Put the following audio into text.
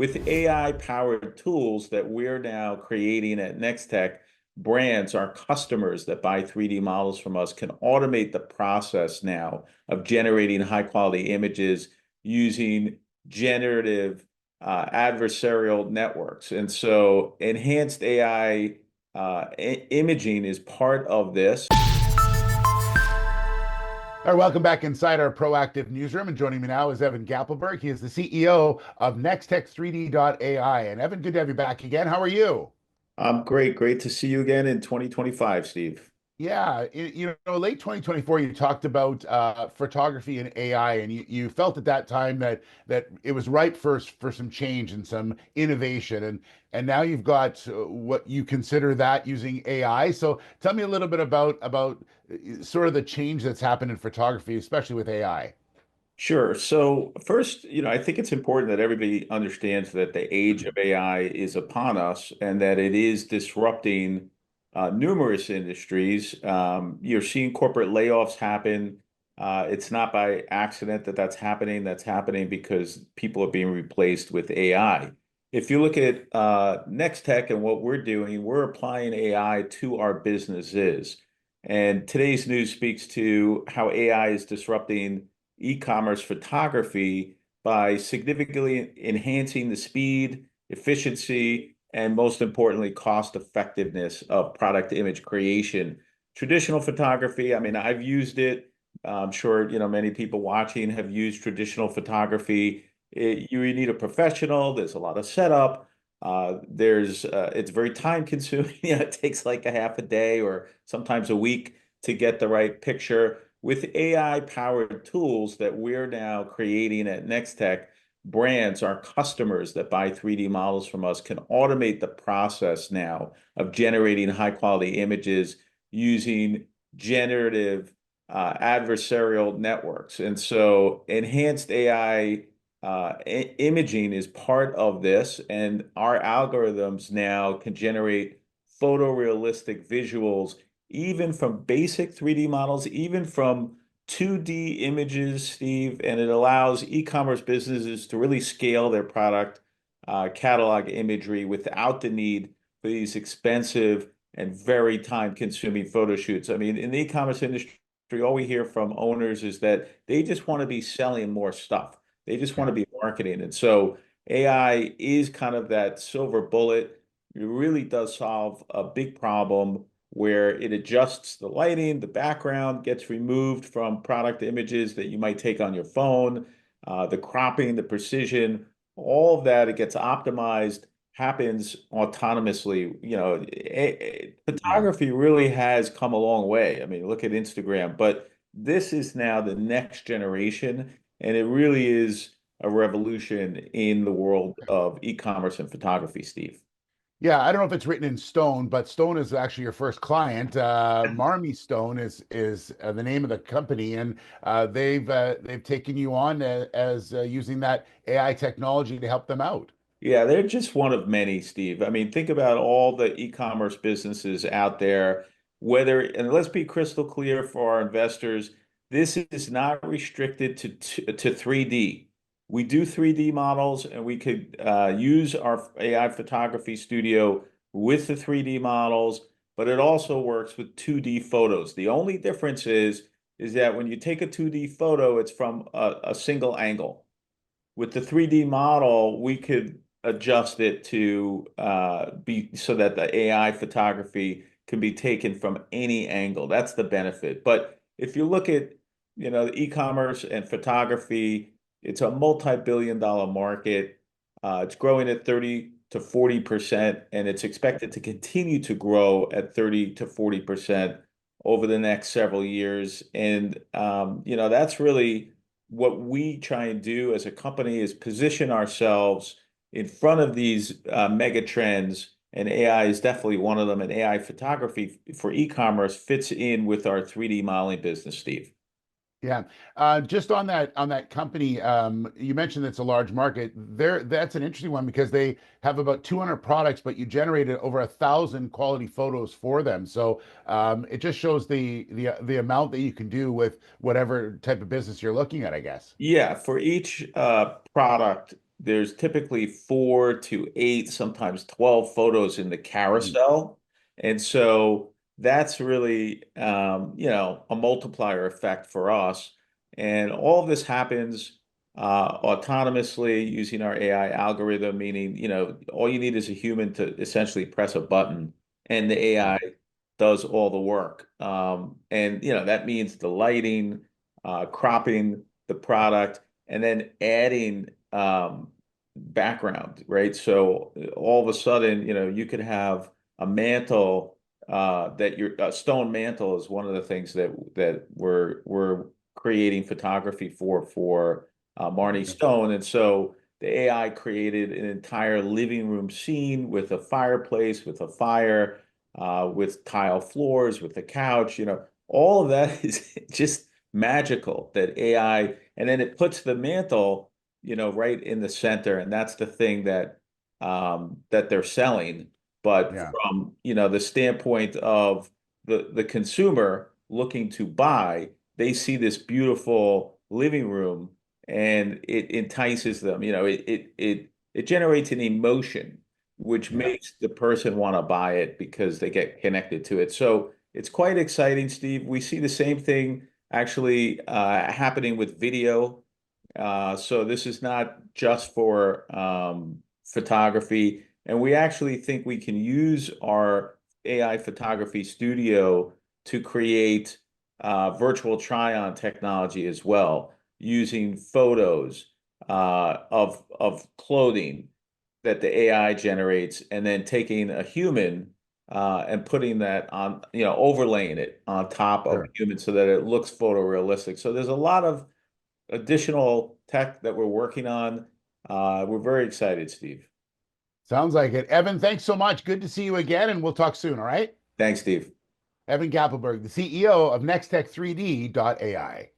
with AI powered tools that we're now creating at Nextech, brands, our customers that buy 3D models from us can automate the process now of generating high quality images using generative adversarial networks. And so enhanced AI imaging is part of this. All right, welcome back inside our proactive newsroom. And joining me now is Evan Gappelberg. He is the CEO of Nextech3D.ai. And Evan, good to have you back again. How are you? I'm great. Great to see you again in 2025, Steve. Yeah, late 2024, you talked about photography and AI, and you felt at that time that it was ripe for some change and some innovation, and now you've got what you consider that using AI. So tell me a little bit about sort of the change that's happened in photography, especially with AI. Sure. So first, I think it's important that everybody understands that the age of AI is upon us and that it is disrupting numerous industries. You're seeing corporate layoffs happen. It's not by accident that that's happening. That's happening because people are being replaced with AI. If you look at Nextech and what we're doing, we're applying AI to our businesses. And today's news speaks to how AI is disrupting e-commerce photography by significantly enhancing the speed, efficiency, and most importantly, cost effectiveness of product image creation. Traditional photography, I mean, I've used it. I'm sure, many people watching have used traditional photography. You need a professional. There's a lot of setup. It's very time consuming. It takes like a half a day or sometimes a week to get the right picture. With AI powered tools that we're now creating at Nextech, brands, our customers that buy 3D models from us can automate the process now of generating high quality images using generative adversarial networks. And so enhanced AI imaging is part of this, and our algorithms now can generate photorealistic visuals even from basic 3D models, even from 2D images, Steve, and it allows e-commerce businesses to really scale their product catalog imagery without the need for these expensive and very time-consuming photo shoots. I mean, in the e-commerce industry, all we hear from owners is that they just want to be selling more stuff. They just want to Yeah. be marketing. And so AI is kind of that silver bullet. It really does solve a big problem where it adjusts the lighting, the background gets removed from product images that you might take on your phone, the cropping, the precision, all of that, it gets optimized, happens autonomously. Yeah. Photography really has come a long way. I mean, look at Instagram, but this is now the next generation, and it really is a revolution in the world of e-commerce and photography, Steve. Yeah, I don't know if it's written in stone, but Stone is actually your first client. Marmy Stone is the name of the company, and they've taken you on as using that AI technology to help them out. Yeah, they're just one of many, Steve. I mean, think about all the e-commerce businesses out there, and let's be crystal clear for our investors, this is not restricted to 3D. We do 3D models and we could use our AI photography studio with the 3D models, but it also works with 2D photos. The only difference is that when you take a 2D photo, it's from a single angle. With the 3D model, we could adjust it to be so that the AI photography can be taken from any angle. That's the benefit. But if you look at, the e-commerce and photography, it's a multi-billion dollar market. It's growing at 30 to 40%, and it's expected to continue to grow at 30 to 40% over the next several years. And, that's really what we try and do as a company is position ourselves in front of these mega trends, and AI is definitely one of them. And AI photography for e-commerce fits in with our 3D modeling business, Steve. Yeah. Just on that company, you mentioned it's a large market. That's an interesting one because they have about 200 products, but you generated over 1,000 quality photos for them. So it just shows the amount that you can do with whatever type of business you're looking at, I guess. Yeah, for each product there's typically 4 to 8, sometimes 12 photos in the Mm. carousel. And so that's really, a multiplier effect for us. And all of this happens autonomously using our AI algorithm, meaning, all you need is a human to essentially press a button and the AI does all the work. And, that means the lighting, cropping the product, and then adding background, right? So all of a sudden, you could have a mantle that your a stone mantle is one of the things that we're creating photography for Marnie Stone, and so the AI created an entire living room scene with a fireplace, with a fire, with tile floors, with a couch. All of that is just magical. That AI, and then it puts the mantle, right in the center, and that's the thing that they're selling. But Yeah. from, the standpoint of the consumer looking to buy, they see this beautiful living room and it entices them. It generates an emotion which Yeah. makes the person want to buy it because they get connected to it. So it's quite exciting, Steve. We see the same thing actually happening with video. So this is not just for photography. And we actually think we can use our AI photography studio to create virtual try-on technology as well, using photos of clothing that the AI generates, and then taking a human and putting that on, overlaying it on top of a Sure. human so that it looks photorealistic. So there's a lot of additional tech that we're working on. We're very excited, Steve. Sounds like it. Evan, thanks so much. Good to see you again, and we'll talk soon. All right. Thanks, Steve. Evan Gappelberg, the CEO of Nextech3D.ai.